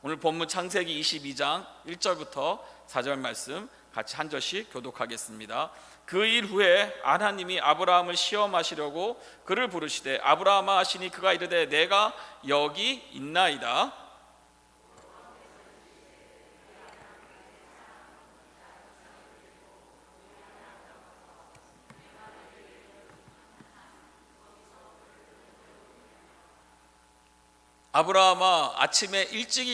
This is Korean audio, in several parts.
오늘 본문 창세기 22장 1절부터 4절 말씀 같이 한 절씩 교독하겠습니다. 그 일 후에 하나님이 아브라함을 시험하시려고 그를 부르시되 아브라함아 하시니 그가 이르되 내가 여기 있나이다. 아브라함이 아침에 일찍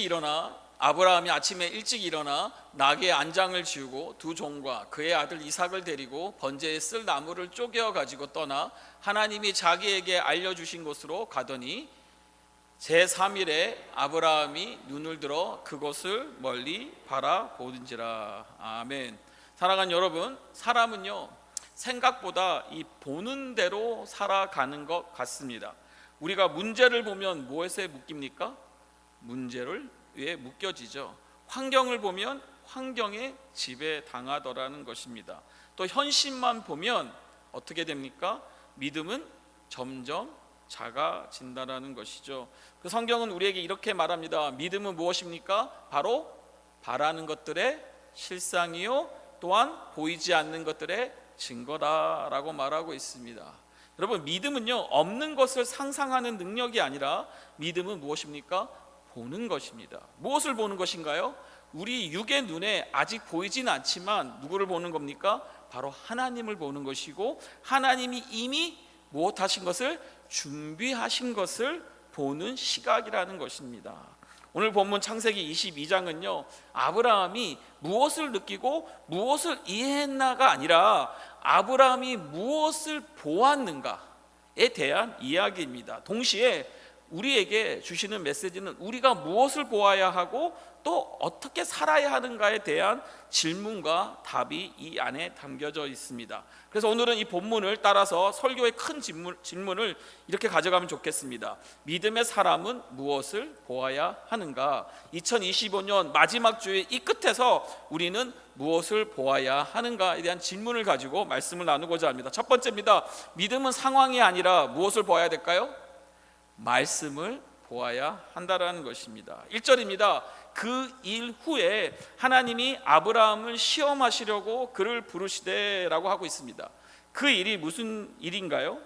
일어나 나귀의 안장을 지우고 두 종과 그의 아들 이삭을 데리고 번제에 쓸 나무를 쪼개어 가지고 떠나 하나님이 자기에게 알려주신 곳으로 가더니 제3일에 아브라함이 눈을 들어 그곳을 멀리 바라보는지라. 아멘. 사랑하는 여러분, 사람은요 생각보다 이 보는 대로 살아가는 것 같습니다. 우리가 문제를 보면 무엇에 묶입니까? 문제를 위에 묶여지죠. 환경을 보면 환경에 지배당하더라는 것입니다. 또 현실만 보면 어떻게 됩니까? 믿음은 점점 작아진다라는 것이죠. 그 성경은 우리에게 이렇게 말합니다. 믿음은 무엇입니까? 바로 바라는 것들의 실상이요 또한 보이지 않는 것들의 증거다라고 말하고 있습니다. 여러분, 믿음은요 없는 것을 상상하는 능력이 아니라 믿음은 무엇입니까? 보는 것입니다. 무엇을 보는 것인가요? 우리 육의 눈에 아직 보이진 않지만 누구를 보는 겁니까? 바로 하나님을 보는 것이고, 하나님이 이미 무엇하신 것을 준비하신 것을 보는 시각이라는 것입니다. 오늘 본문 창세기 22장은요 아브라함이 무엇을 느끼고 무엇을 이해했나가 아니라 아브라함이 무엇을 보았는가에 대한 이야기입니다. 동시에 우리에게 주시는 메시지는 우리가 무엇을 보아야 하고 또 어떻게 살아야 하는가에 대한 질문과 답이 이 안에 담겨져 있습니다. 그래서 오늘은 이 본문을 따라서 설교의 큰 질문을 이렇게 가져가면 좋겠습니다. 믿음의 사람은 무엇을 보아야 하는가? 2025년 마지막 주의 이 끝에서 우리는 무엇을 보아야 하는가에 대한 질문을 가지고 말씀을 나누고자 합니다. 첫 번째입니다. 믿음은 상황이 아니라 무엇을 보아야 될까요? 말씀을 보아야 한다라는 것입니다. 1절입니다. 그 일 후에 하나님이 아브라함을 시험하시려고 그를 부르시되라고 하고 있습니다. 그 일이 무슨 일인가요?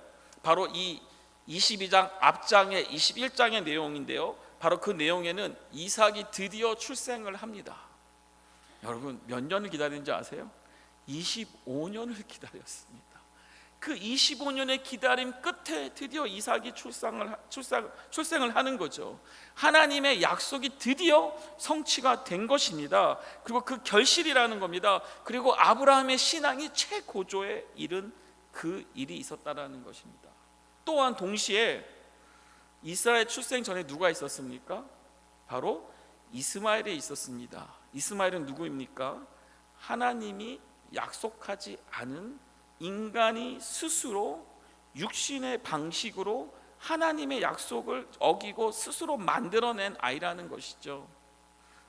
바로 이 22장 앞장의 21장의 내용인데요, 바로 그 내용에는 이삭이 드디어 출생을 합니다. 여러분, 몇 년을 기다린지 아세요? 25년을 기다렸습니다. 그 25년의 기다림 끝에 드디어 이삭이 출생을 하는 거죠. 하나님의 약속이 드디어 성취가 된 것입니다. 그리고 그 결실이라는 겁니다. 그리고 아브라함의 신앙이 최고조에 이른 그 일이 있었다라는 것입니다. 또한 동시에 이스라엘 출생 전에 누가 있었습니까? 바로 이스마엘이 있었습니다. 이스마엘은 누구입니까? 하나님이 약속하지 않은 인간이 스스로 육신의 방식으로 하나님의 약속을 어기고 스스로 만들어낸 아이라는 것이죠.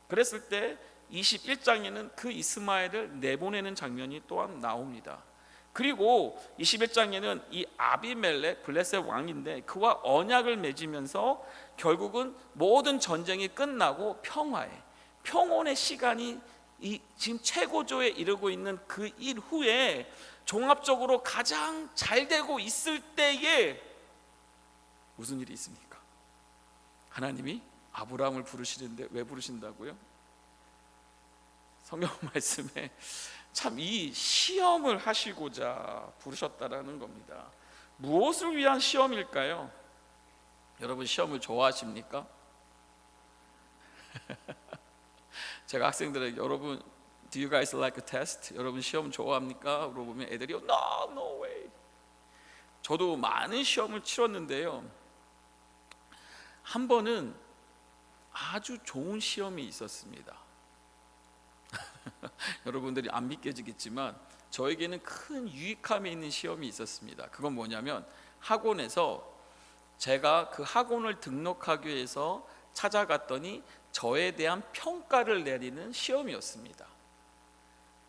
그랬을 때 21장에는 그 이스마엘을 내보내는 장면이 또한 나옵니다. 그리고 21장에는 이 아비멜렉, 블레셋 왕인데 그와 언약을 맺으면서 결국은 모든 전쟁이 끝나고 평온의 시간이 지금 최고조에 이르고 있는 그 일 후에 종합적으로 가장 잘 되고 있을 때에 무슨 일이 있습니까? 하나님이 아브라함을 부르시는데 왜 부르신다고요? 성경 말씀에 참 이 시험을 하시고자 부르셨다라는 겁니다. 무엇을 위한 시험일까요? 여러분, 시험을 좋아하십니까? 제가 학생들에게 여러분 Do you guys like a test? 여러분 시험 좋아합니까? 물어보면 애들이 No way. 저도 많은 시험을 치렀는데요, 한 번은 아주 좋은 시험이 있었습니다. 여러분들이 안 믿겨지겠지만 저에게는 큰 유익함이 있는 시험이 있었습니다. 그건 뭐냐면 학원에서 제가 그 학원을 등록하기 위해서 찾아갔더니 저에 대한 평가를 내리는 시험이었습니다.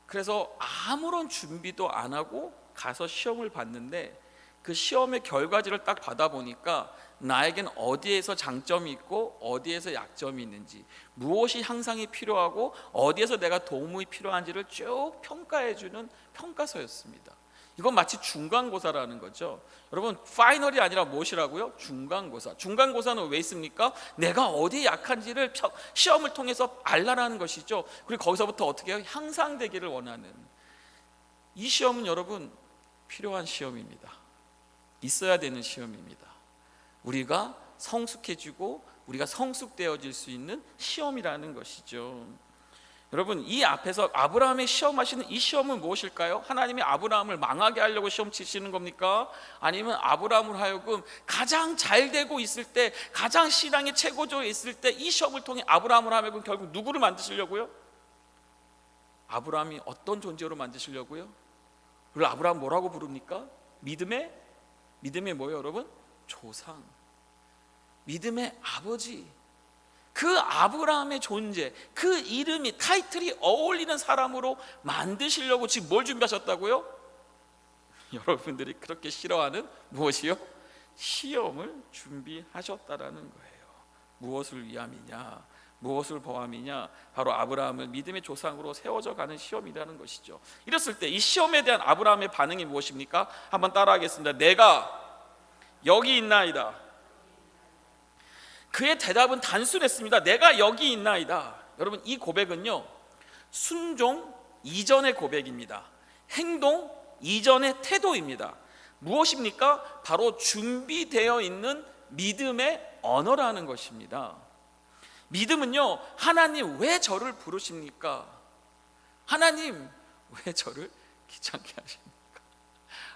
그래서 아무런 준비도 안 하고 가서 시험을 봤는데 그 시험의 결과지를 딱 받아보니까 나에겐 어디에서 장점이 있고 어디에서 약점이 있는지, 무엇이 향상이 필요하고 어디에서 내가 도움이 필요한지를 쭉 평가해주는 평가서였습니다. 이건 마치 중간고사라는 거죠. 여러분, 파이널이 아니라 무엇이라고요? 중간고사. 중간고사는 왜 있습니까? 내가 어디에 약한지를 시험을 통해서 알라라는 것이죠. 그리고 거기서부터 어떻게 해요? 향상되기를 원하는. 이 시험은 여러분 필요한 시험입니다. 있어야 되는 시험입니다. 우리가 성숙해지고 우리가 성숙되어질 수 있는 시험이라는 것이죠. 여러분, 이 앞에서 아브라함의 시험하시는 이 시험은 무엇일까요? 하나님이 아브라함을 망하게 하려고 시험 치시는 겁니까? 아니면 아브라함을 하여금 가장 잘 되고 있을 때, 가장 신앙의 최고조에 있을 때 이 시험을 통해 아브라함을 하여금 결국 누구를 만드시려고요? 아브라함이 어떤 존재로 만드시려고요? 그리고 아브라함 뭐라고 부릅니까? 믿음의 뭐예요, 여러분? 조상, 믿음의 아버지. 그 아브라함의 존재, 그 이름이, 타이틀이 어울리는 사람으로 만드시려고 지금 뭘 준비하셨다고요? 여러분들이 그렇게 싫어하는 무엇이요? 시험을 준비하셨다라는 거예요. 무엇을 위함이냐, 무엇을 보함이냐? 바로 아브라함을 믿음의 조상으로 세워져 가는 시험이라는 것이죠. 이랬을 때 이 시험에 대한 아브라함의 반응이 무엇입니까? 한번 따라하겠습니다. 내가 여기 있나이다. 그의 대답은 단순했습니다. 내가 여기 있나이다. 여러분, 이 고백은요, 순종 이전의 고백입니다. 행동 이전의 태도입니다. 무엇입니까? 바로 준비되어 있는 믿음의 언어라는 것입니다. 믿음은요, 하나님 왜 저를 부르십니까? 하나님 왜 저를 귀찮게 하십니까?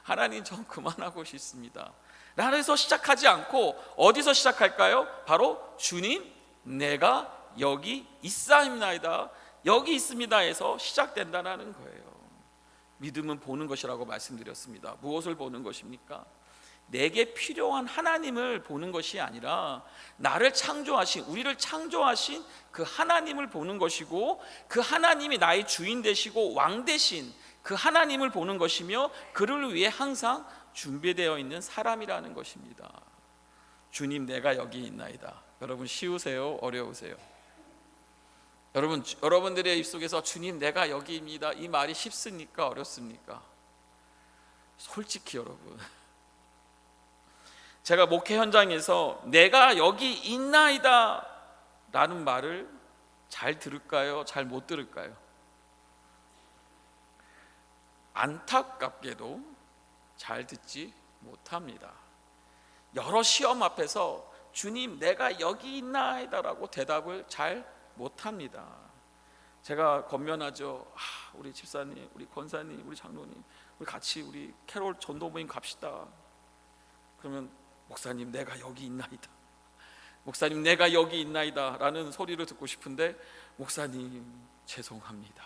하나님, 전 그만하고 싶습니다. 라에서 시작하지 않고 어디서 시작할까요? 바로 주님, 내가 여기 있사옵나이다, 여기 있습니다에서 시작된다는 거예요. 믿음은 보는 것이라고 말씀드렸습니다. 무엇을 보는 것입니까? 내게 필요한 하나님을 보는 것이 아니라 나를 창조하신, 우리를 창조하신 그 하나님을 보는 것이고, 그 하나님이 나의 주인 되시고 왕 되신 그 하나님을 보는 것이며, 그를 위해 항상 준비되어 있는 사람이라는 것입니다. 주님, 내가 여기 있나이다. 여러분, 쉬우세요? 어려우세요? 여러분들의 입속에서 주님, 내가 여기입니다, 이 말이 쉽습니까? 어렵습니까? 솔직히 여러분, 제가 목회 현장에서 내가 여기 있나이다 라는 말을 잘 들을까요? 잘 못 들을까요? 안타깝게도 잘 듣지 못합니다. 여러 시험 앞에서 주님, 내가 여기 있나이다 라고 대답을 잘 못합니다. 제가 권면하죠. 우리 집사님, 우리 권사님, 우리 장로님, 우리 같이 우리 캐롤 전도 모임 갑시다. 그러면 목사님, 내가 여기 있나이다, 목사님, 내가 여기 있나이다 라는 소리를 듣고 싶은데, 목사님 죄송합니다,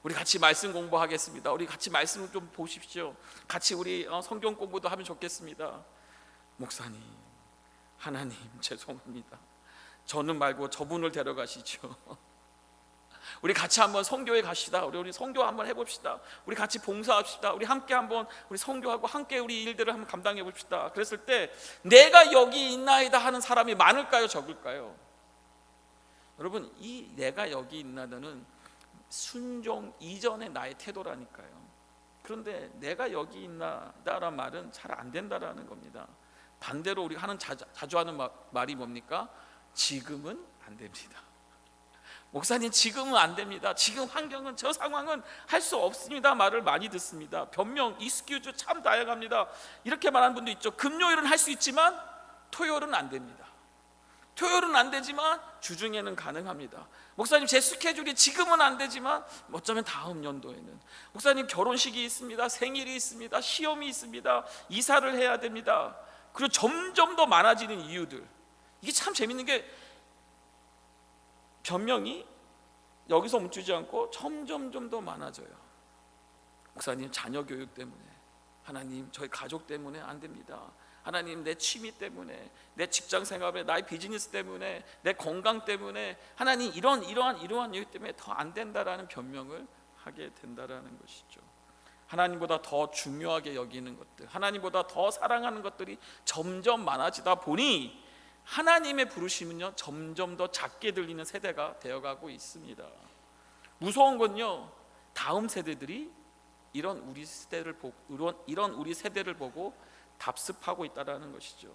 우리 같이 말씀 공부하겠습니다, 우리 같이 말씀 좀 보십시오, 같이 우리 성경 공부도 하면 좋겠습니다. 목사님, 하나님 죄송합니다, 저는 말고 저분을 데려가시죠. 우리 같이 한번 선교에 가시다. 우리 선교 한번 해봅시다. 우리 같이 봉사합시다. 우리 함께 한번 우리 선교하고 함께 우리 일들을 한번 감당해 봅시다. 그랬을 때 내가 여기 있나이다 하는 사람이 많을까요, 적을까요? 여러분, 이 내가 여기 있나이다는 순종 이전의 나의 태도라니까요. 그런데 내가 여기 있나이다라는 말은 잘 안 된다라는 겁니다. 반대로 우리가 자주 하는 말이 뭡니까? 지금은 안 됩니다. 목사님, 지금은 안 됩니다, 지금 환경은, 저 상황은 할 수 없습니다 말을 많이 듣습니다. 변명, 이스큐즈 참 다양합니다. 이렇게 말하는 분도 있죠. 금요일은 할 수 있지만 토요일은 안 됩니다. 토요일은 안 되지만 주중에는 가능합니다. 목사님, 제 스케줄이 지금은 안 되지만 어쩌면 다음 연도에는. 목사님, 결혼식이 있습니다, 생일이 있습니다, 시험이 있습니다, 이사를 해야 됩니다. 그리고 점점 더 많아지는 이유들. 이게 참 재밌는 게, 변명이 여기서 멈추지 않고 점점 더 많아져요. 목사님, 자녀 교육 때문에, 하나님 저희 가족 때문에 안 됩니다, 하나님 내 취미 때문에, 내 직장 생활에, 나의 비즈니스 때문에, 내 건강 때문에, 하나님 이러한 이유 때문에 더 안 된다라는 변명을 하게 된다라는 것이죠. 하나님보다 더 중요하게 여기는 것들, 하나님보다 더 사랑하는 것들이 점점 많아지다 보니 하나님의 부르심은요 점점 더 작게 들리는 세대가 되어가고 있습니다. 무서운 건요, 다음 세대들이 이런 우리 세대를 보고 답습하고 있다는 것이죠.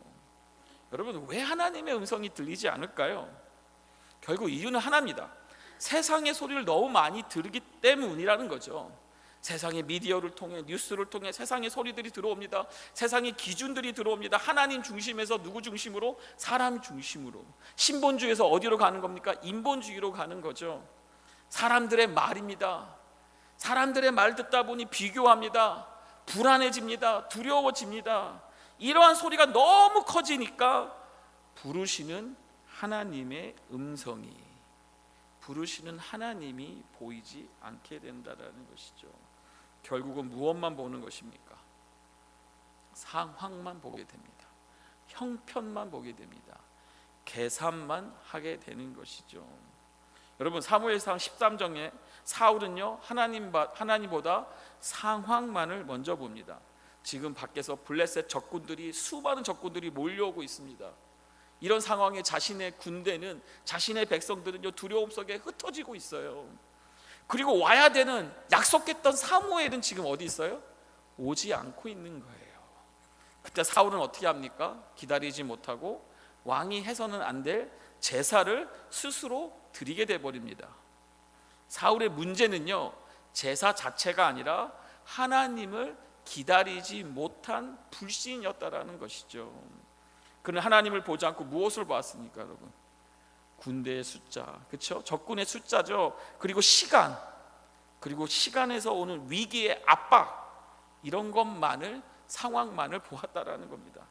여러분, 왜 하나님의 음성이 들리지 않을까요? 결국 이유는 하나입니다. 세상의 소리를 너무 많이 들기 때문이라는 거죠. 세상의 미디어를 통해, 뉴스를 통해 세상의 소리들이 들어옵니다. 세상의 기준들이 들어옵니다. 하나님 중심에서 누구 중심으로? 사람 중심으로. 신본주의에서 어디로 가는 겁니까? 인본주의로 가는 거죠. 사람들의 말입니다. 사람들의 말 듣다 보니 비교합니다. 불안해집니다. 두려워집니다. 이러한 소리가 너무 커지니까 부르시는 하나님의 음성이, 부르시는 하나님이 보이지 않게 된다는 것이죠. 결국은 무엇만 보는 것입니까? 상황만 보게 됩니다. 형편만 보게 됩니다. 계산만 하게 되는 것이죠. 여러분, 사무엘상 13장에 사울은요 하나님보다 상황만을 먼저 봅니다. 지금 밖에서 블레셋 적군들이, 수많은 적군들이 몰려오고 있습니다. 이런 상황에 자신의 군대는, 자신의 백성들은요 두려움 속에 흩어지고 있어요. 그리고 와야 되는, 약속했던 사무엘은 지금 어디 있어요? 오지 않고 있는 거예요. 그때 사울은 어떻게 합니까? 기다리지 못하고 왕이 해서는 안 될 제사를 스스로 드리게 돼 버립니다. 사울의 문제는요 제사 자체가 아니라 하나님을 기다리지 못한 불신이었다라는 것이죠. 그는 하나님을 보지 않고 무엇을 보았습니까, 여러분? 군대의 숫자, 그렇죠? 적군의 숫자죠. 그리고 시간, 그리고 시간에서 오는 위기의 압박, 이런 것만을, 상황만을 보았다라는 겁니다.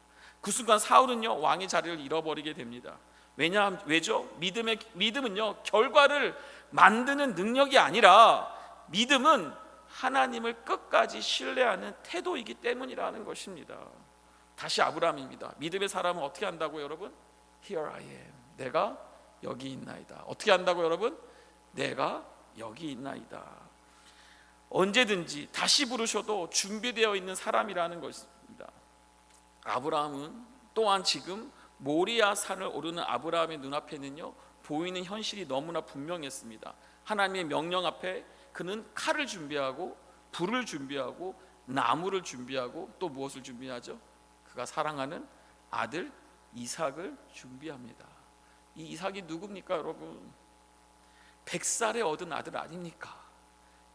그 순간 사울은요 왕의 자리를 잃어버리게 됩니다. 왜죠? 믿음은요 결과를 만드는 능력이 아니라, 믿음은 하나님을 끝까지 신뢰하는 태도이기 때문이라는 것입니다. 다시 아브라함입니다. 믿음의 사람은 어떻게 한다고요, 여러분? Here I am. 내가 여기 있나이다. 어떻게 한다고, 여러분? 내가 여기 있나이다. 언제든지 다시 부르셔도 준비되어 있는 사람이라는 것입니다. 아브라함은 또한 지금 모리아 산을 오르는 아브라함의 눈앞에는요 보이는 현실이 너무나 분명했습니다. 하나님의 명령 앞에 그는 칼을 준비하고 불을 준비하고 나무를 준비하고 또 무엇을 준비하죠? 그가 사랑하는 아들 이삭을 준비합니다. 이 이삭이 누굽니까, 여러분? 100살에 얻은 아들 아닙니까?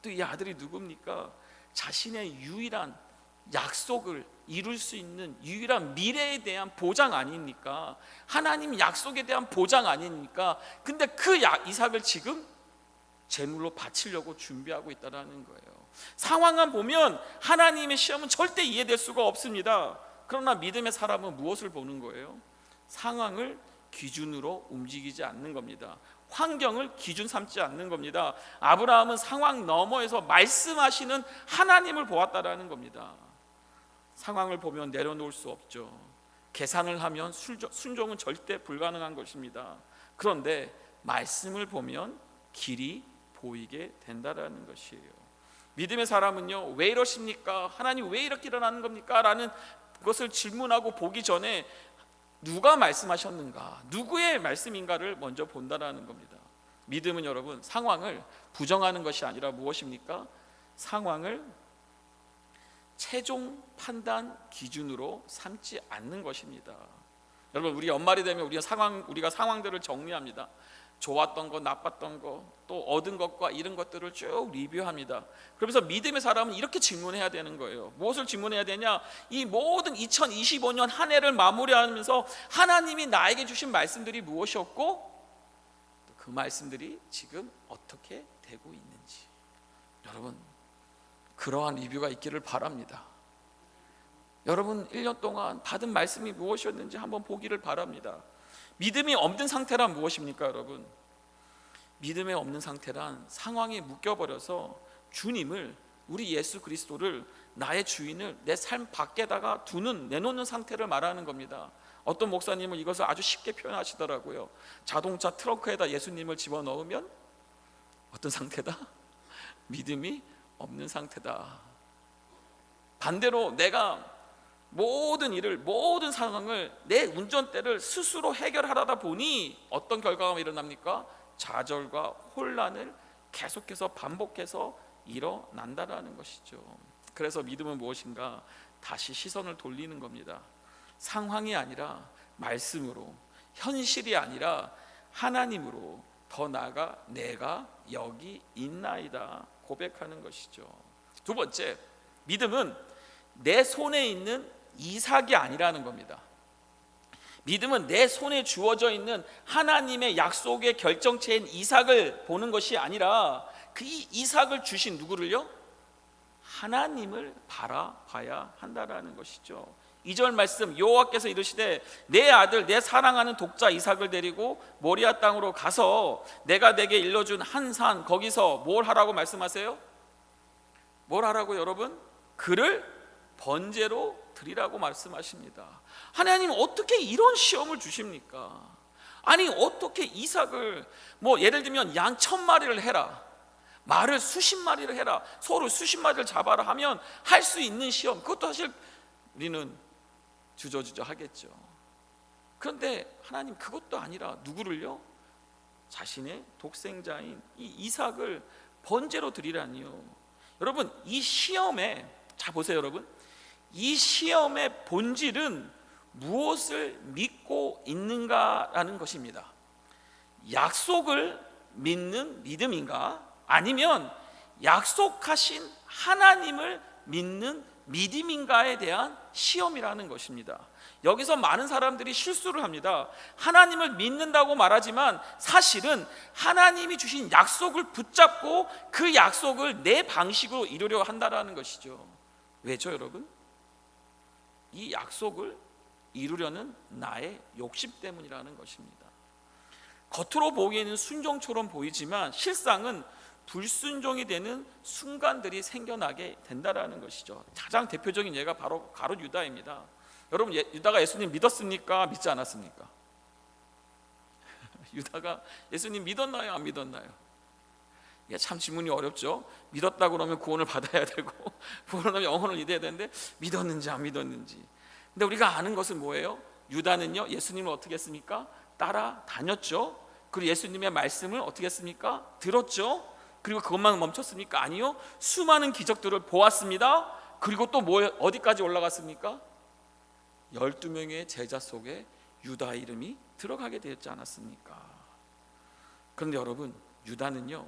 또 이 아들이 누굽니까? 자신의 유일한 약속을 이룰 수 있는 유일한 미래에 대한 보장 아닙니까? 하나님 약속에 대한 보장 아닙니까? 근데 그 이삭을 지금 제물로 바치려고 준비하고 있다는 거예요. 상황만 보면 하나님의 시험은 절대 이해될 수가 없습니다. 그러나 믿음의 사람은 무엇을 보는 거예요? 상황을 기준으로 움직이지 않는 겁니다. 환경을 기준 삼지 않는 겁니다. 아브라함은 상황 너머에서 말씀하시는 하나님을 보았다라는 겁니다. 상황을 보면 내려놓을 수 없죠. 계산을 하면 순종은 절대 불가능한 것입니다. 그런데 말씀을 보면 길이 보이게 된다라는 것이에요. 믿음의 사람은요 왜 이러십니까? 하나님 왜 이렇게 일어나는 겁니까? 라는 것을 질문하고 보기 전에 누가 말씀하셨는가, 누구의 말씀인가를 먼저 본다라는 겁니다. 믿음은 여러분 상황을 부정하는 것이 아니라 무엇입니까? 상황을 최종 판단 기준으로 삼지 않는 것입니다. 여러분, 우리 연말이 되면 우리가 상황들을 정리합니다. 좋았던 것, 나빴던 것, 또 얻은 것과 잃은 것들을 쭉 리뷰합니다. 그러면서 믿음의 사람은 이렇게 질문해야 되는 거예요. 무엇을 질문해야 되냐? 이 모든 2025년 한 해를 마무리하면서 하나님이 나에게 주신 말씀들이 무엇이었고 그 말씀들이 지금 어떻게 되고 있는지, 여러분 그러한 리뷰가 있기를 바랍니다. 여러분 1년 동안 받은 말씀이 무엇이었는지 한번 보기를 바랍니다. 믿음이 없는 상태란 무엇입니까, 여러분? 믿음이 없는 상태란 상황에 묶여버려서 주님을, 우리 예수 그리스도를, 나의 주인을 내 삶 밖에다가 내놓는 상태를 말하는 겁니다. 어떤 목사님은 이것을 아주 쉽게 표현하시더라고요. 자동차 트렁크에다 예수님을 집어넣으면 어떤 상태다? 믿음이 없는 상태다. 반대로 내가 모든 일을, 모든 상황을, 내 운전대를 스스로 해결하려다 보니 어떤 결과가 일어납니까? 좌절과 혼란을 계속해서 반복해서 일어난다라는 것이죠. 그래서 믿음은 무엇인가? 다시 시선을 돌리는 겁니다. 상황이 아니라 말씀으로, 현실이 아니라 하나님으로, 더 나아가 내가 여기 있나이다 고백하는 것이죠. 두 번째, 믿음은 내 손에 있는 이삭이 아니라는 겁니다. 믿음은 내 손에 주어져 있는 하나님의 약속의 결정체인 이삭을 보는 것이 아니라 그 이삭을 주신 누구를요? 하나님을 바라봐야 한다라는 것이죠. 2절 말씀, 여호와께서 이르시되 내 아들 내 사랑하는 독자 이삭을 데리고 모리아 땅으로 가서 내가 내게 일러준 한 산 거기서 뭘 하라고 말씀하세요? 뭘 하라고 여러분? 그를 번제로 드리라고 말씀하십니다. 하나님 어떻게 이런 시험을 주십니까? 아니 어떻게 이삭을 예를 들면 양 1000마리를 해라, 말을 수십 마리를 해라, 소를 수십 마리를 잡아라 하면 할 수 있는 시험, 그것도 사실 우리는 주저주저 하겠죠. 그런데 하나님 그것도 아니라 누구를요? 자신의 독생자인 이 이삭을 번제로 드리라니요. 여러분 이 시험에, 자 보세요 여러분, 이 시험의 본질은 무엇을 믿고 있는가라는 것입니다. 약속을 믿는 믿음인가? 아니면 약속하신 하나님을 믿는 믿음인가에 대한 시험이라는 것입니다. 여기서 많은 사람들이 실수를 합니다. 하나님을 믿는다고 말하지만 사실은 하나님이 주신 약속을 붙잡고 그 약속을 내 방식으로 이루려 한다는 것이죠. 왜죠 여러분? 이 약속을 이루려는 나의 욕심 때문이라는 것입니다. 겉으로 보기에는 순종처럼 보이지만 실상은 불순종이 되는 순간들이 생겨나게 된다라는 것이죠. 가장 대표적인 예가 바로 유다입니다. 여러분 유다가 예수님 믿었습니까? 믿지 않았습니까? 유다가 예수님 믿었나요? 안 믿었나요? 이게 참 질문이 어렵죠. 믿었다 그러면 구원을 받아야 되고 구원하면 영혼을 이뤄야 되는데 믿었는지 안 믿었는지. 근데 우리가 아는 것은 뭐예요? 유다는요 예수님을 어떻게 했습니까? 따라다녔죠. 그리고 예수님의 말씀을 어떻게 했습니까? 들었죠. 그리고 그것만 멈췄습니까? 아니요. 수많은 기적들을 보았습니다. 그리고 또 어디까지 올라갔습니까? 12명의 제자 속에 유다 이름이 들어가게 되었지 않았습니까? 그런데 여러분 유다는요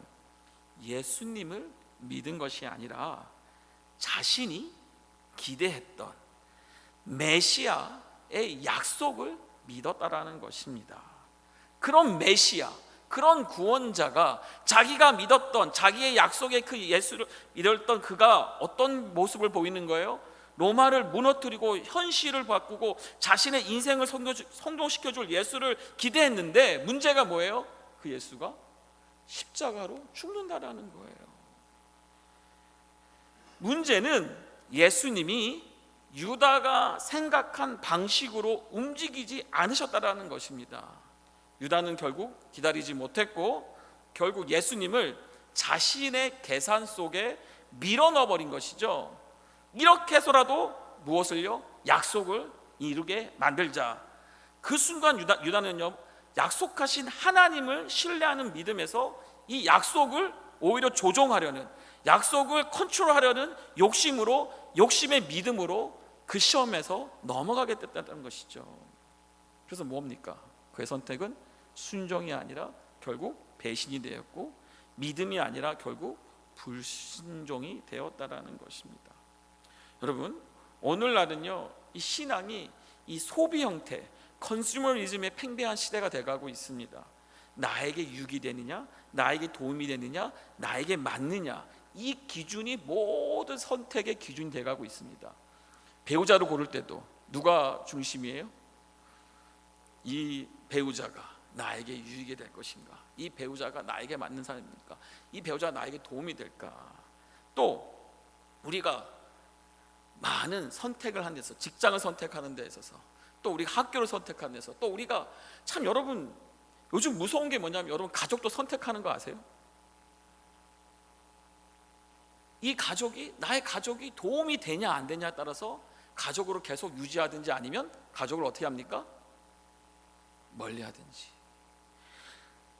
예수님을 믿은 것이 아니라 자신이 기대했던 메시아의 약속을 믿었다라는 것입니다. 그런 메시아, 그런 구원자가 자기가 믿었던 자기의 약속의 그 예수를 믿었던 그가 어떤 모습을 보이는 거예요? 로마를 무너뜨리고 현실을 바꾸고 자신의 인생을 성공시켜줄 예수를 기대했는데 문제가 뭐예요? 그 예수가 십자가로 죽는다라는 거예요. 문제는 예수님이 유다가 생각한 방식으로 움직이지 않으셨다라는 것입니다. 유다는 결국 기다리지 못했고 결국 예수님을 자신의 계산 속에 밀어넣어버린 것이죠. 이렇게 해서라도 무엇을요? 약속을 이루게 만들자. 그 순간 유다는요 약속하신 하나님을 신뢰하는 믿음에서 이 약속을 오히려 조종하려는, 약속을 컨트롤하려는 욕심의 믿음으로 그 시험에서 넘어가게 됐다는 것이죠. 그래서 뭡니까? 그의 선택은 순종이 아니라 결국 배신이 되었고 믿음이 아니라 결국 불순종이 되었다라는 것입니다. 여러분 오늘날은요 이 신앙이 이 소비 형태, 컨슈머리즘의 팽배한 시대가 돼가고 있습니다. 나에게 유익이 되느냐, 나에게 도움이 되느냐, 나에게 맞느냐, 이 기준이 모든 선택의 기준이 돼가고 있습니다. 배우자를 고를 때도 누가 중심이에요? 이 배우자가 나에게 유익이 될 것인가? 이 배우자가 나에게 맞는 사람입니까? 이 배우자가 나에게 도움이 될까? 또 우리가 많은 선택을 하는 데서, 직장을 선택하는 데 있어서, 또 우리가 학교를 선택하는 데서, 또 우리가 참 여러분 요즘 무서운 게 뭐냐면 여러분 가족도 선택하는 거 아세요? 이 가족이, 나의 가족이 도움이 되냐 안 되냐에 따라서 가족으로 계속 유지하든지 아니면 가족을 어떻게 합니까? 멀리하든지.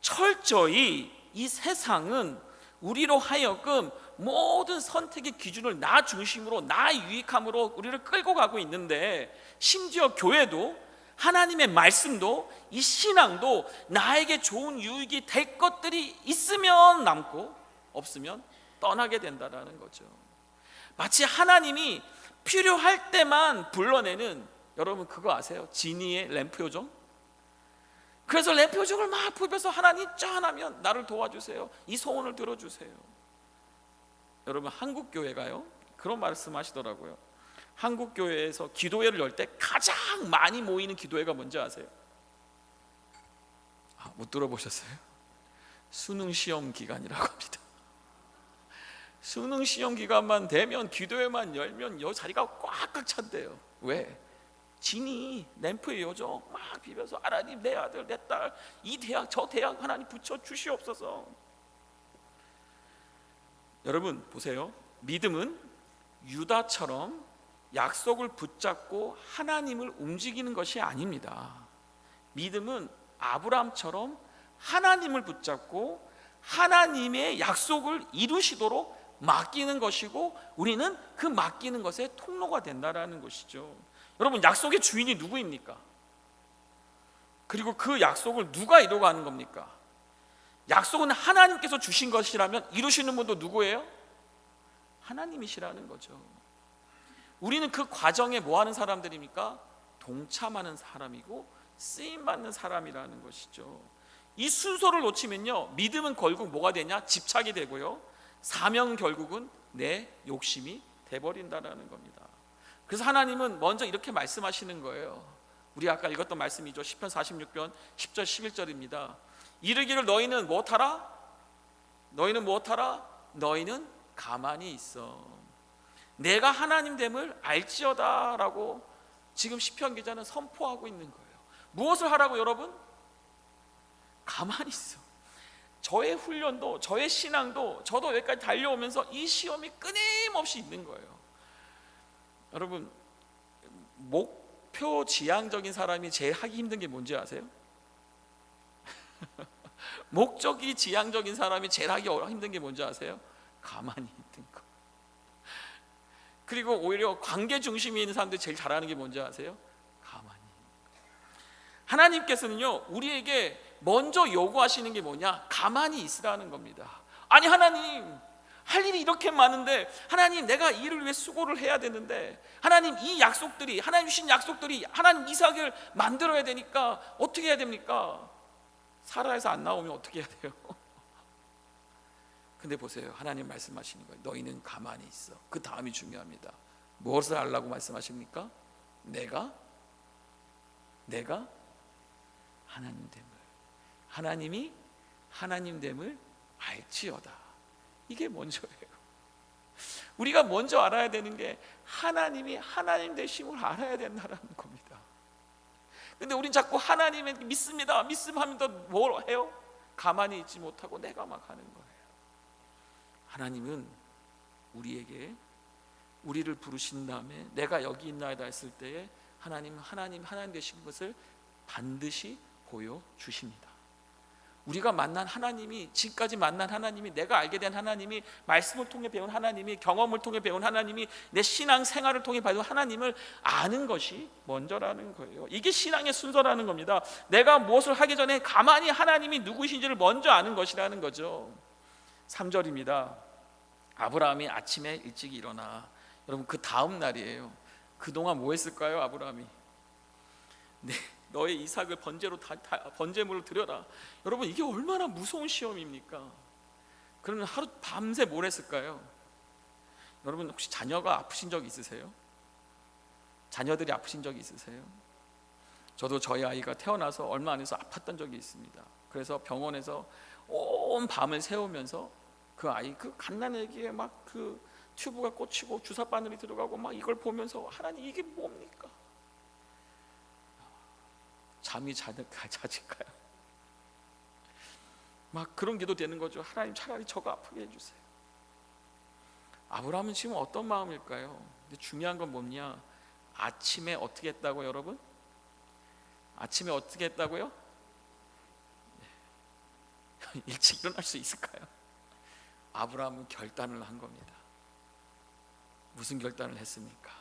철저히 이 세상은 우리로 하여금 모든 선택의 기준을 나 중심으로, 나 유익함으로 우리를 끌고 가고 있는데, 심지어 교회도, 하나님의 말씀도, 이 신앙도 나에게 좋은 유익이 될 것들이 있으면 남고 없으면 떠나게 된다는 거죠. 마치 하나님이 필요할 때만 불러내는, 여러분 그거 아세요? 지니의 램프 요정? 그래서 램프 요정을 막 부벼서 하나님 짠하면 나를 도와주세요, 이 소원을 들어주세요. 여러분 한국 교회가요 그런 말씀 하시더라고요. 한국 교회에서 기도회를 열 때 가장 많이 모이는 기도회가 뭔지 아세요? 못 들어보셨어요? 수능 시험 기간이라고 합니다. 수능 시험 기간만 되면 기도회만 열면 여 자리가 꽉꽉 찬대요. 왜? 진이 램프의 요정 막 비벼서 하나님 내 아들 내 딸 이 대학 저 대학 하나님 붙여 주시옵소서. 여러분 보세요. 믿음은 유다처럼 약속을 붙잡고 하나님을 움직이는 것이 아닙니다. 믿음은 아브라함처럼 하나님을 붙잡고 하나님의 약속을 이루시도록 맡기는 것이고, 우리는 그 맡기는 것의 통로가 된다라는 것이죠. 여러분 약속의 주인이 누구입니까? 그리고 그 약속을 누가 이루어가는 겁니까? 약속은 하나님께서 주신 것이라면 이루시는 분도 누구예요? 하나님이시라는 거죠. 우리는 그 과정에 뭐 하는 사람들입니까? 동참하는 사람이고 쓰임받는 사람이라는 것이죠. 이 순서를 놓치면요, 믿음은 결국 뭐가 되냐? 집착이 되고요, 사명은 결국은 내 욕심이 돼버린다는 겁니다. 그래서 하나님은 먼저 이렇게 말씀하시는 거예요. 우리 아까 읽었던 말씀이죠. 시편 46편 10절 11절입니다. 이르기를 너희는 무엇하라? 너희는 무엇하라? 너희는 가만히 있어. 내가 하나님됨을 알지어다 라고 지금 시편 기자는 선포하고 있는 거예요. 무엇을 하라고 여러분? 가만히 있어. 저의 훈련도, 저의 신앙도, 저도 여기까지 달려오면서 이 시험이 끊임없이 있는 거예요. 여러분 목표지향적인 사람이 제일 하기 힘든 게 뭔지 아세요? 목적이 지향적인 사람이 제일 하기 힘든 게 뭔지 아세요? 가만히 있는 거. 그리고 오히려 관계 중심이 있는 사람들이 제일 잘하는 게 뭔지 아세요? 가만히. 하나님께서는요 우리에게 먼저 요구하시는 게 뭐냐? 가만히 있으라는 겁니다. 아니 하나님, 할 일이 이렇게 많은데, 하나님 내가 이 일을 위해 수고를 해야 되는데, 하나님 이 약속들이, 하나님 주신 약속들이, 하나님 이삭을 만들어야 되니까 어떻게 해야 됩니까? 사라에서 안 나오면 어떻게 해야 돼요? 근데 보세요, 하나님 말씀하시는 거예요. 너희는 가만히 있어. 그 다음이 중요합니다. 무엇을 하려고 말씀하십니까? 내가 하나님됨을, 하나님이 하나님됨을 알지어다. 이게 먼저예요. 우리가 먼저 알아야 되는 게 하나님이 하나님 되심을 알아야 된다는 겁니다. 근데 우린 자꾸 하나님의 믿습니다 믿습니다 뭘 해요? 가만히 있지 못하고 내가 막 하는 거예요. 하나님은 우리에게, 우리를 부르신 다음에 내가 여기 있나이다 했을 때에 하나님 되신 것을 반드시 보여주십니다. 우리가 만난 하나님이, 지금까지 만난 하나님이, 내가 알게 된 하나님이, 말씀을 통해 배운 하나님이, 경험을 통해 배운 하나님이, 내 신앙 생활을 통해 배운 하나님을 아는 것이 먼저라는 거예요. 이게 신앙의 순서라는 겁니다. 내가 무엇을 하기 전에 가만히 하나님이 누구신지를 먼저 아는 것이라는 거죠. 3절입니다. 아브라함이 아침에 일찍 일어나. 여러분 그 다음 날이에요. 그동안 뭐 했을까요? 아브라함이 너의 이삭을 번제물로 드려라. 여러분 이게 얼마나 무서운 시험입니까? 그러면 하루 밤새 뭘 했을까요? 여러분 혹시 자녀가 아프신 적 있으세요? 자녀들이 아프신 적이 있으세요? 저도 저희 아이가 태어나서 얼마 안 해서 아팠던 적이 있습니다. 그래서 병원에서 온 밤을 새우면서 그 아이, 그 갓난아기에 막 그 튜브가 꽂히고 주사 바늘이 들어가고 막 이걸 보면서 하나님 이게 뭡니까? 잠이 자질까요? 막 그런 기도 되는 거죠. 하나님 차라리 저거 아프게 해주세요. 아브라함은 지금 어떤 마음일까요? 근데 중요한 건 뭐냐? 아침에 어떻게 했다고 여러분? 아침에 어떻게 했다고요? 일찍 일어날 수 있을까요? 아브라함은 결단을 한 겁니다. 무슨 결단을 했습니까?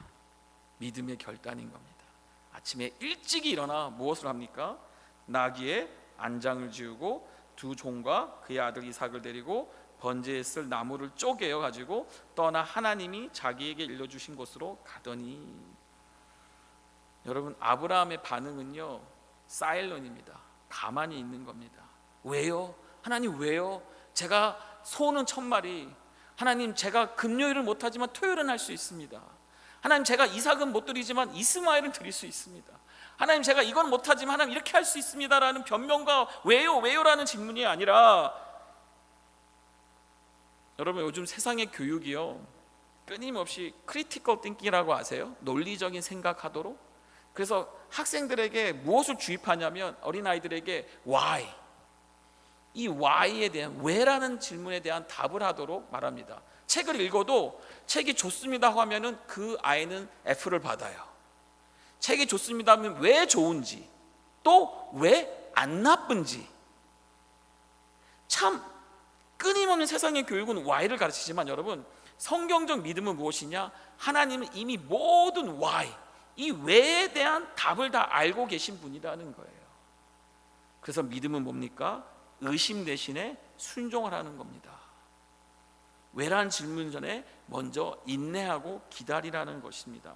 믿음의 결단인 겁니다. 아침에 일찍 일어나 무엇을 합니까? 나귀의 안장을 지우고 두 종과 그의 아들 이삭을 데리고 번제에 쓸 나무를 쪼개어 가지고 떠나 하나님이 자기에게 일러주신 곳으로 가더니, 여러분 아브라함의 반응은요 사일런입니다. 가만히 있는 겁니다. 왜요? 하나님 왜요? 제가 소는 1000마리, 하나님 제가 금요일은 못하지만 토요일은 할 수 있습니다. 하나님 제가 이삭은 못 드리지만 이스마엘은 드릴 수 있습니다. 하나님 제가 이건 못하지만 하나님 이렇게 할 수 있습니다라는 변명과 왜요 왜요라는 질문이 아니라, 여러분 요즘 세상의 교육이요 끊임없이 크리티컬 띵킹이라고 아세요? 논리적인 생각하도록. 그래서 학생들에게 무엇을 주입하냐면 어린아이들에게 why, 이 why에 대한 왜라는 질문에 대한 답을 하도록 말합니다. 책을 읽어도 책이 좋습니다 하면은 그 아이는 F를 받아요. 책이 좋습니다 하면 왜 좋은지, 또 왜 안 나쁜지. 참 끊임없는 세상의 교육은 why를 가르치지만 여러분 성경적 믿음은 무엇이냐? 하나님은 이미 모든 why, 이 왜에 대한 답을 다 알고 계신 분이라는 거예요. 그래서 믿음은 뭡니까? 의심 대신에 순종을 하는 겁니다. 왜라는 질문 전에 먼저 인내하고 기다리라는 것입니다.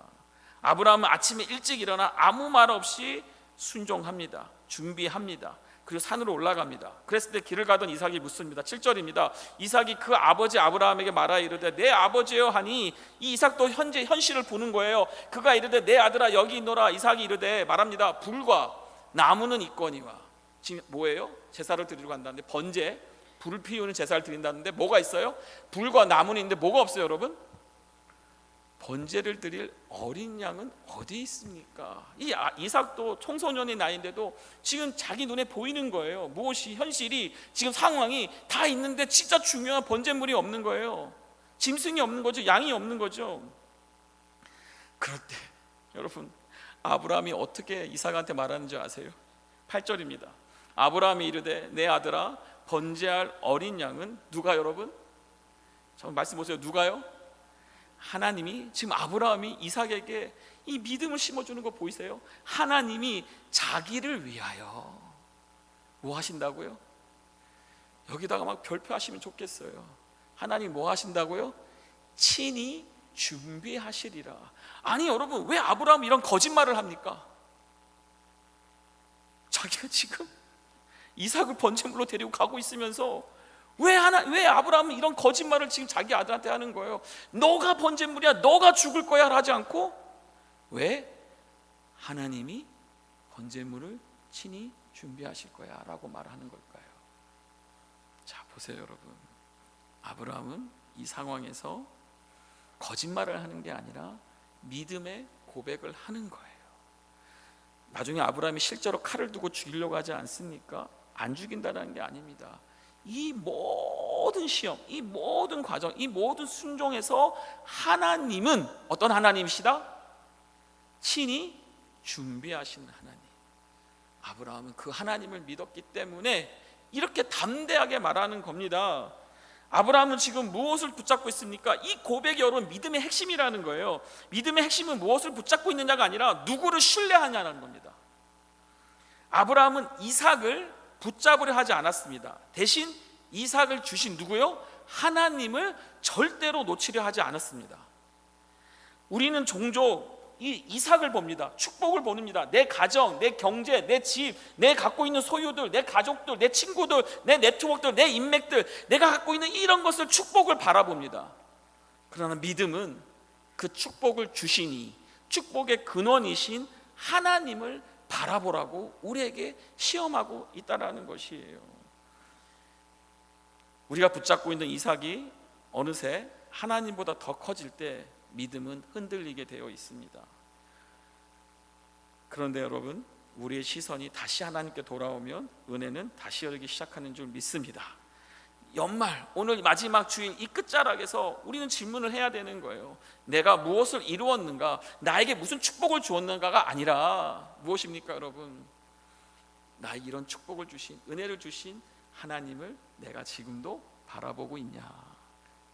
아브라함은 아침에 일찍 일어나 아무 말 없이 순종합니다. 준비합니다. 그리고 산으로 올라갑니다. 그랬을 때 길을 가던 이삭이 묻습니다. 7절입니다. 이삭이 그 아버지 아브라함에게 말하여 이르되 내 아버지여 하니, 이 이삭도 현재 현실을 보는 거예요. 그가 이르되 내 아들아 여기 있노라. 이삭이 이르되 말합니다. 불과 나무는 있거니와. 지금 뭐예요? 제사를 드리러 간다는데, 번제, 불을 피우는 제사를 드린다는데 뭐가 있어요? 불과 나무는 있는데 뭐가 없어요 여러분? 번제를 드릴 어린 양은 어디 있습니까? 이 이삭도 청소년의 나이인데도 지금 자기 눈에 보이는 거예요. 무엇이 현실이 지금 상황이 다 있는데 진짜 중요한 번제물이 없는 거예요. 짐승이 없는 거죠. 양이 없는 거죠. 그럴 때 여러분 아브라함이 어떻게 이삭한테 말하는지 아세요? 8절입니다. 아브라함이 이르되 내 아들아 번제할 어린 양은 누가? 여러분 저 말씀 보세요. 누가요? 하나님이. 지금 아브라함이 이삭에게 이 믿음을 심어주는 거 보이세요? 하나님이 자기를 위하여 뭐 하신다고요? 여기다가 막 별표하시면 좋겠어요. 하나님 뭐 하신다고요? 친히 준비하시리라. 아니 여러분 왜 아브라함이 이런 거짓말을 합니까? 자기가 지금 이삭을 번제물로 데리고 가고 있으면서 왜 아브라함은 이런 거짓말을 지금 자기 아들한테 하는 거예요? 너가 번제물이야, 너가 죽을 거야 하지 않고, 왜? 하나님이 번제물을 친히 준비하실 거야 라고 말하는 걸까요? 자 보세요 여러분, 아브라함은 이 상황에서 거짓말을 하는 게 아니라 믿음의 고백을 하는 거예요. 나중에 아브라함이 실제로 칼을 두고 죽이려고 하지 않습니까? 안 죽인다는 게 아닙니다. 이 모든 시험, 이 모든 과정, 이 모든 순종에서 하나님은 어떤 하나님이시다? 친히 준비하신 하나님. 아브라함은 그 하나님을 믿었기 때문에 이렇게 담대하게 말하는 겁니다. 아브라함은 지금 무엇을 붙잡고 있습니까? 이 고백이 여러분 믿음의 핵심이라는 거예요. 믿음의 핵심은 무엇을 붙잡고 있느냐가 아니라 누구를 신뢰하냐는 겁니다. 아브라함은 이삭을 붙잡으려 하지 않았습니다. 대신 이삭을 주신 누구요? 하나님을 절대로 놓치려 하지 않았습니다. 우리는 종종 이 이삭을 봅니다. 축복을 봅니다. 내 가정, 내 경제, 내 집, 내 갖고 있는 소유들, 내 가족들, 내 친구들, 내 네트워크들, 내 인맥들, 내가 갖고 있는 이런 것을 축복을 바라봅니다. 그러나 믿음은 그 축복을 주시니 축복의 근원이신 하나님을 바라보라고 우리에게 시험하고 있다는 것이에요. 우리가 붙잡고 있는 이삭이 어느새 하나님보다 더 커질 때 믿음은 흔들리게 되어 있습니다. 그런데 여러분 우리의 시선이 다시 하나님께 돌아오면 은혜는 다시 흐르기 시작하는 줄 믿습니다. 연말 오늘 마지막 주일 이 끝자락에서 우리는 질문을 해야 되는 거예요. 내가 무엇을 이루었는가, 나에게 무슨 축복을 주었는가가 아니라 무엇입니까 여러분? 나에게 이런 축복을 주신, 은혜를 주신 하나님을 내가 지금도 바라보고 있냐,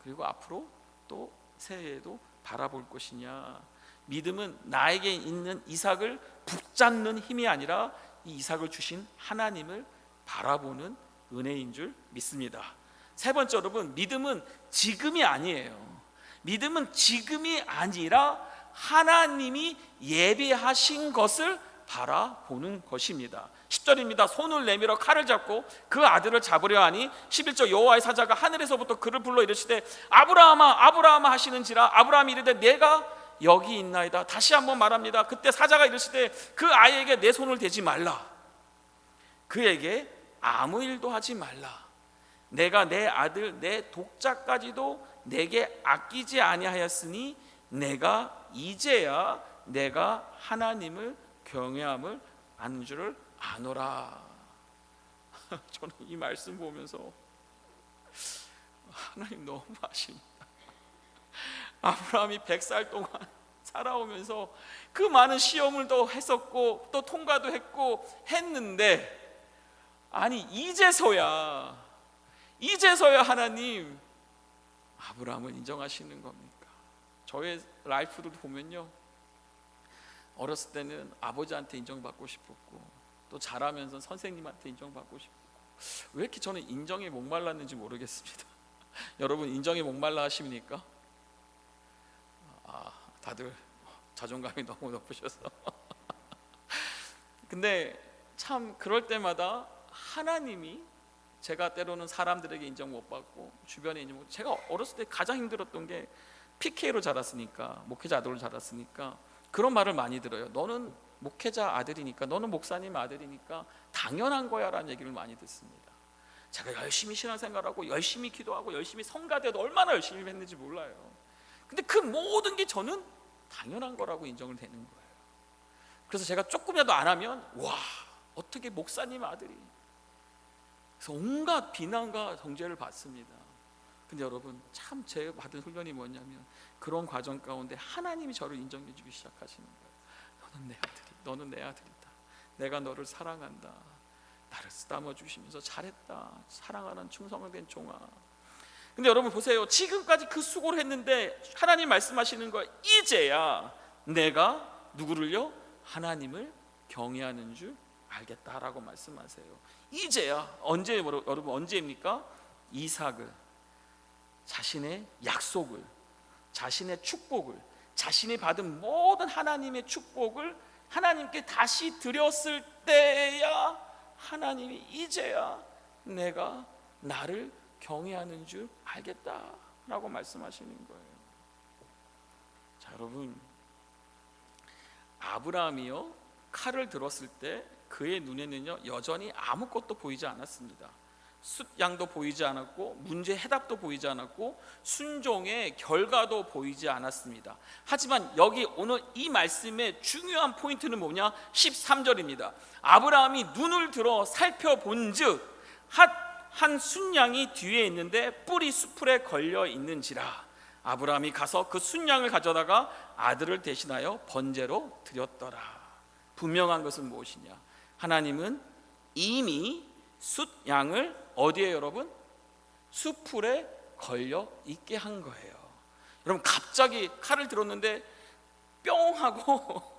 그리고 앞으로 또 새해에도 바라볼 것이냐. 믿음은 나에게 있는 이삭을 붙잡는 힘이 아니라 이 이삭을 주신 하나님을 바라보는 은혜인 줄 믿습니다. 세 번째, 여러분, 믿음은 지금이 아니에요. 믿음은 지금이 아니라 하나님이 예비하신 것을 바라보는 것입니다. 10절입니다. 손을 내밀어 칼을 잡고 그 아들을 잡으려 하니 11절 여호와의 사자가 하늘에서부터 그를 불러 이르시되 아브라함아 아브라함아 하시는지라 아브라함이 이르되 내가 여기 있나이다. 다시 한번 말합니다. 그때 사자가 이르시되 그 아이에게 내 손을 대지 말라. 그에게 아무 일도 하지 말라. 내가 내 아들 내 독자까지도 내게 아끼지 아니하였으니 내가 이제야 내가 하나님을 경외함을 아는 줄을 아노라. 저는 이 말씀 보면서 하나님 너무 아십니다. 아브라함이 100살 동안 살아오면서 그 많은 시험을 또 했었고 또 통과도 했고 했는데, 아니 이제서야 하나님 아브라함을 인정하시는 겁니까? 저의 라이프도 보면요, 어렸을 때는 아버지한테 인정받고 싶었고 또 자라면서 선생님한테 인정받고 싶었고, 왜 이렇게 저는 인정에 목말랐는지 모르겠습니다. 여러분 인정에 목말라 하십니까? 다들 자존감이 너무 높으셔서 근데 참 그럴 때마다 하나님이, 제가 때로는 사람들에게 인정 못 받고 주변에 인정 못, 제가 어렸을 때 가장 힘들었던 게 PK로 자랐으니까, 목회자 아들로 자랐으니까 그런 말을 많이 들어요. 너는 목회자 아들이니까, 너는 목사님 아들이니까 당연한 거야 라는 얘기를 많이 듣습니다. 제가 열심히 신앙생활하고 열심히 기도하고 열심히 성가대도 얼마나 열심히 했는지 몰라요. 근데 그 모든 게 저는 당연한 거라고 인정을 되는 거예요. 그래서 제가 조금이라도 안 하면 와, 어떻게 목사님 아들이, 그래서 온갖 비난과 정죄를 받습니다. 근데 여러분 참 제가 받은 훈련이 뭐냐면 그런 과정 가운데 하나님이 저를 인정해 주기 시작하시는 거예요. 너는 내 아들이, 너는 내 아들이다. 내가 너를 사랑한다. 나를 쓰다듬어 주시면서 잘했다. 사랑하는 충성된 종아. 근데 여러분 보세요. 지금까지 그 수고를 했는데 하나님 말씀하시는 거, 이제야 내가 누구를요? 하나님을 경외하는 줄 알겠다라고 말씀하세요. 이제야, 언제 여러분 언제입니까? 이삭을, 자신의 약속을, 자신의 축복을, 자신이 받은 모든 하나님의 축복을 하나님께 다시 드렸을 때야 하나님이 이제야 내가 나를 경외하는 줄 알겠다라고 말씀하시는 거예요. 자, 여러분, 아브라함이요 칼을 들었을 때 그의 눈에는요 여전히 아무것도 보이지 않았습니다. 숫양도 보이지 않았고 문제 해답도 보이지 않았고 순종의 결과도 보이지 않았습니다. 하지만 여기 오늘 이 말씀의 중요한 포인트는 뭐냐? 13절입니다. 아브라함이 눈을 들어 살펴본즉 한 순양이 뒤에 있는데 뿔이 수풀에 걸려 있는지라. 아브라함이 가서 그 순양을 가져다가 아들을 대신하여 번제로 드렸더라. 분명한 것은 무엇이냐? 하나님은 이미 숫양을 어디에 여러분? 수풀에 걸려 있게 한 거예요. 여러분 갑자기 칼을 들었는데 뿅 하고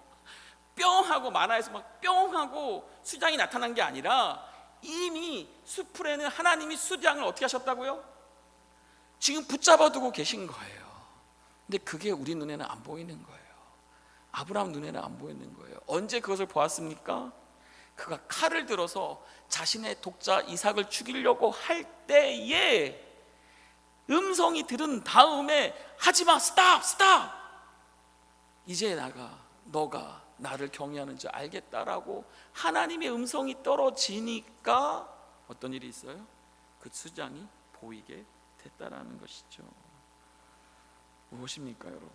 만화에서 막 뿅 하고 숫양이 나타난 게 아니라 이미 수풀에는 하나님이 숫양을 어떻게 하셨다고요? 지금 붙잡아 두고 계신 거예요. 근데 그게 우리 눈에는 안 보이는 거예요. 아브라함 눈에는 안 보이는 거예요. 언제 그것을 보았습니까? 그가 칼을 들어서 자신의 독자 이삭을 죽이려고 할 때에 음성이 들은 다음에 하지마, 스탑. 이제 너가 나를 경외하는 줄 알겠다라고 하나님의 음성이 떨어지니까 어떤 일이 있어요? 그 숫양이 보이게 됐다라는 것이죠. 무엇입니까 여러분?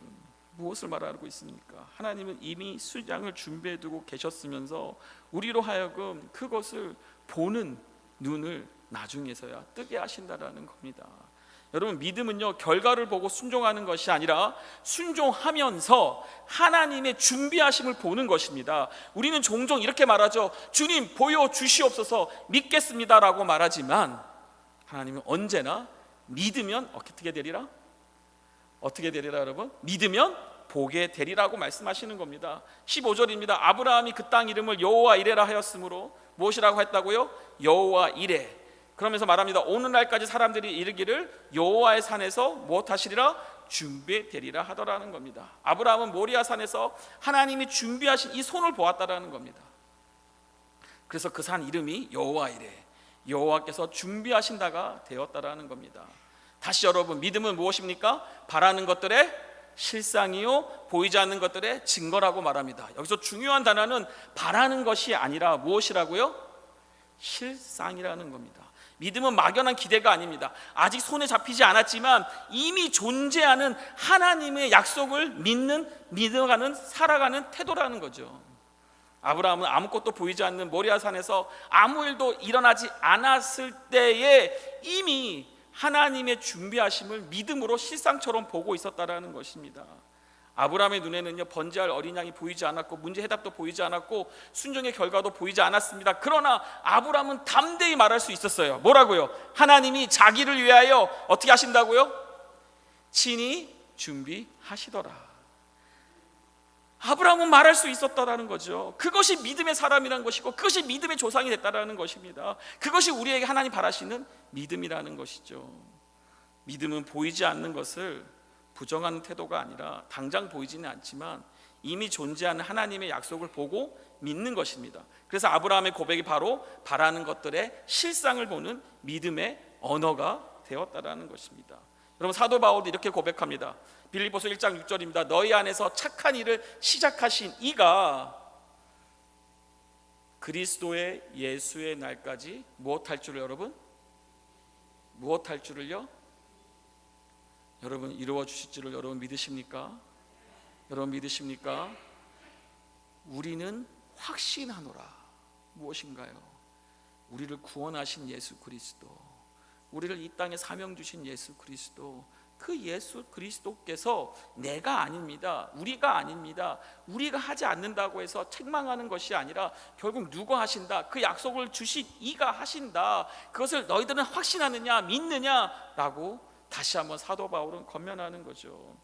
무엇을 말하고 있습니까? 하나님은 이미 숫양을 준비해 두고 계셨으면서 우리로 하여금 그것을 보는 눈을 나중에서야 뜨게 하신다라는 겁니다. 여러분, 믿음은요, 결과를 보고 순종하는 것이 아니라 순종하면서 하나님의 준비하심을 보는 것입니다. 우리는 종종 이렇게 말하죠. 주님 보여주시옵소서, 믿겠습니다라고 말하지만 하나님은 언제나 믿으면 어떻게 되리라? 어떻게 되리라 여러분? 믿으면 보게 되리라고 말씀하시는 겁니다. 15절입니다. 아브라함이 그 땅 이름을 여호와 이레라 하였으므로 무엇이라고 했다고요? 여호와 이레. 그러면서 말합니다. 오늘날까지 사람들이 이르기를 여호와의 산에서 무엇하시리라? 준비되리라 하더라는 겁니다. 아브라함은 모리아 산에서 하나님이 준비하신 이 손을 보았다라는 겁니다. 그래서 그 산 이름이 여호와 이레, 여호와께서 준비하신다가 되었다라는 겁니다. 다시 여러분, 믿음은 무엇입니까? 바라는 것들의 실상이요 보이지 않는 것들의 증거라고 말합니다. 여기서 중요한 단어는 바라는 것이 아니라 무엇이라고요? 실상이라는 겁니다. 믿음은 막연한 기대가 아닙니다. 아직 손에 잡히지 않았지만 이미 존재하는 하나님의 약속을 믿어가는 살아가는 태도라는 거죠. 아브라함은 아무것도 보이지 않는 모리아 산에서 아무 일도 일어나지 않았을 때에 이미 하나님의 준비하심을 믿음으로 실상처럼 보고 있었다라는 것입니다. 아브라함의 눈에는요, 번제할 어린 양이 보이지 않았고 문제 해답도 보이지 않았고 순종의 결과도 보이지 않았습니다. 그러나 아브라함은 담대히 말할 수 있었어요. 뭐라고요? 하나님이 자기를 위하여 어떻게 하신다고요? 친히 준비하시더라. 아브라함은 말할 수 있었다라는 거죠. 그것이 믿음의 사람이라는 것이고 그것이 믿음의 조상이 됐다라는 것입니다. 그것이 우리에게 하나님 바라시는 믿음이라는 것이죠. 믿음은 보이지 않는 것을 부정하는 태도가 아니라 당장 보이지는 않지만 이미 존재하는 하나님의 약속을 보고 믿는 것입니다. 그래서 아브라함의 고백이 바로 바라는 것들의 실상을 보는 믿음의 언어가 되었다라는 것입니다. 여러분, 사도 바울도 이렇게 고백합니다. 빌립보서 1장 6절입니다. 너희 안에서 착한 일을 시작하신 이가 그리스도의 예수의 날까지 무엇할 줄을 여러분? 무엇할 줄을요? 여러분, 이루어 주실 줄을 여러분 믿으십니까? 여러분 믿으십니까? 우리는 확신하노라. 무엇인가요? 우리를 구원하신 예수 그리스도, 우리를 이 땅에 사명 주신 예수 그리스도, 그 예수 그리스도께서 내가 아닙니다, 우리가 아닙니다, 우리가 하지 않는다고 해서 책망하는 것이 아니라 결국 누가 하신다, 그 약속을 주신 이가 하신다, 그것을 너희들은 확신하느냐 믿느냐라고 다시 한번 사도 바울은 권면하는 거죠.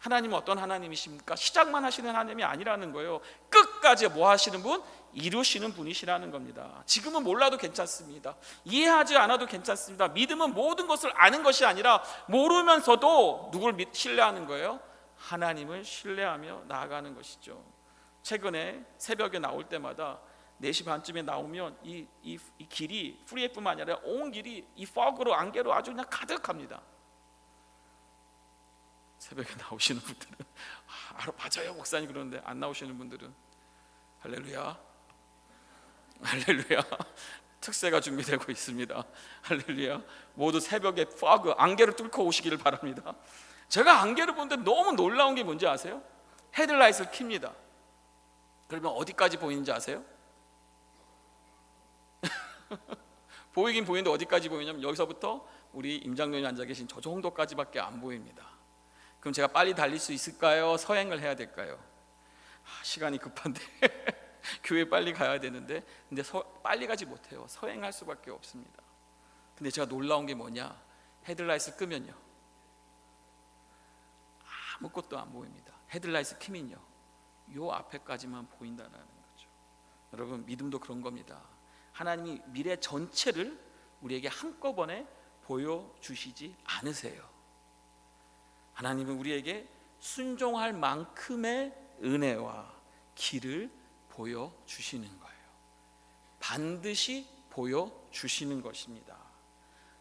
하나님은 어떤 하나님이십니까? 시작만 하시는 하나님이 아니라는 거예요. 끝까지 뭐 하시는 분? 이루시는 분이시라는 겁니다. 지금은 몰라도 괜찮습니다. 이해하지 않아도 괜찮습니다. 믿음은 모든 것을 아는 것이 아니라 모르면서도 누굴 신뢰하는 거예요? 하나님을 신뢰하며 나아가는 것이죠. 최근에 새벽에 나올 때마다 4시 반쯤에 나오면 이 길이 프리웨이뿐만 아니라 온 길이 이 fog으로, 안개로 아주 그냥 가득합니다. 새벽에 나오시는 분들은 맞아요 목사님 그러는데 안 나오시는 분들은 할렐루야, 할렐루야, 특세가 준비되고 있습니다. 할렐루야. 모두 새벽에 포그 안개를 뚫고 오시기를 바랍니다. 제가 안개를 보는데 너무 놀라운 게 뭔지 아세요? 헤드라이트를 킵니다. 그러면 어디까지 보이는지 아세요? 보이긴 보이는데 어디까지 보이냐면 여기서부터 우리 임장로님 앉아 계신 저 정도까지밖에 안 보입니다. 그럼 제가 빨리 달릴 수 있을까요? 서행을 해야 될까요? 시간이 급한데 교회 빨리 가야 되는데 근데 빨리 가지 못해요. 서행할 수밖에 없습니다. 근데 제가 놀라운 게 뭐냐, 헤드라이트 끄면요 아무것도 안 보입니다. 헤드라이트 켜면요 요 앞에까지만 보인다는 거죠. 여러분, 믿음도 그런 겁니다. 하나님이 미래 전체를 우리에게 한꺼번에 보여주시지 않으세요. 하나님은 우리에게 순종할 만큼의 은혜와 길을 보여주시는 거예요. 반드시 보여주시는 것입니다.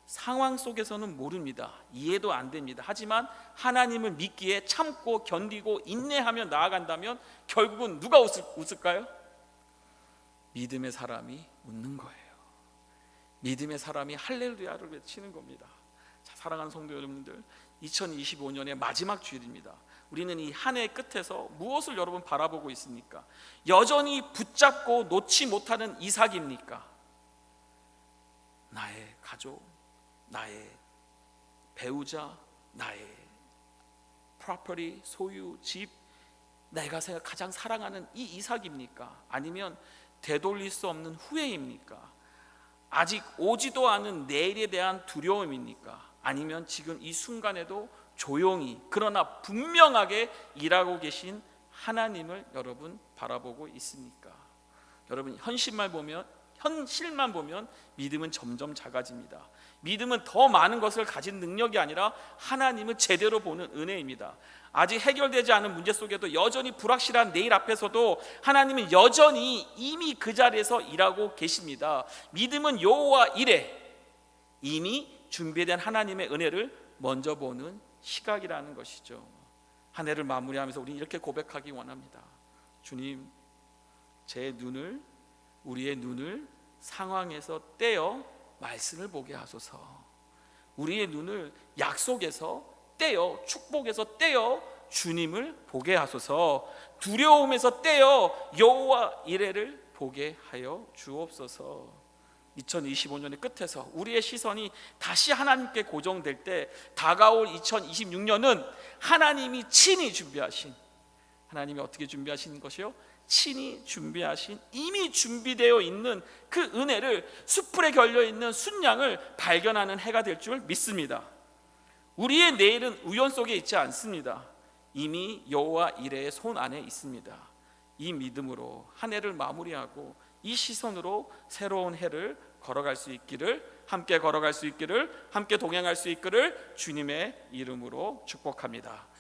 상황 속에서는 모릅니다. 이해도 안 됩니다. 하지만 하나님을 믿기에 참고 견디고 인내하며 나아간다면 결국은 누가 웃을까요? 믿음의 사람이 웃는 거예요. 믿음의 사람이 할렐루야를 외치는 겁니다. 자, 사랑하는 성도 여러분들, 2025년의 마지막 주일입니다. 우리는 이 한 해의 끝에서 무엇을 여러분 바라보고 있습니까? 여전히 붙잡고 놓지 못하는 이삭입니까? 나의 가족, 나의 배우자, 나의 property, 소유, 집, 내가 가장 사랑하는 이 이삭입니까? 아니면 되돌릴 수 없는 후회입니까? 아직 오지도 않은 내일에 대한 두려움입니까? 아니면 지금 이 순간에도 조용히 그러나 분명하게 일하고 계신 하나님을 여러분 바라보고 있습니까? 여러분 현실만 보면 믿음은 점점 작아집니다. 믿음은 더 많은 것을 가진 능력이 아니라 하나님을 제대로 보는 은혜입니다. 아직 해결되지 않은 문제 속에도 여전히 불확실한 내일 앞에서도 하나님은 여전히 이미 그 자리에서 일하고 계십니다. 믿음은 여호와 이레, 이미 준비된 하나님의 은혜를 먼저 보는 시각이라는 것이죠. 한 해를 마무리하면서 우리는 이렇게 고백하기 원합니다. 주님, 우리의 눈을 상황에서 떼어 말씀을 보게 하소서. 우리의 눈을 약속에서 떼어, 축복에서 떼어 주님을 보게 하소서. 두려움에서 떼어 여호와 이레를 보게 하여 주옵소서. 2025년의 끝에서 우리의 시선이 다시 하나님께 고정될 때 다가올 2026년은 하나님이 친히 준비하신, 하나님이 어떻게 준비하신 것이요? 친히 준비하신, 이미 준비되어 있는 그 은혜를, 숯불에 결려있는 순양을 발견하는 해가 될 줄 믿습니다. 우리의 내일은 우연 속에 있지 않습니다. 이미 여호와 이레의 손 안에 있습니다. 이 믿음으로 한 해를 마무리하고 이 시선으로 새로운 해를 걸어갈 수 있기를, 함께 걸어갈 수 있기를, 함께 동행할 수 있기를 주님의 이름으로 축복합니다.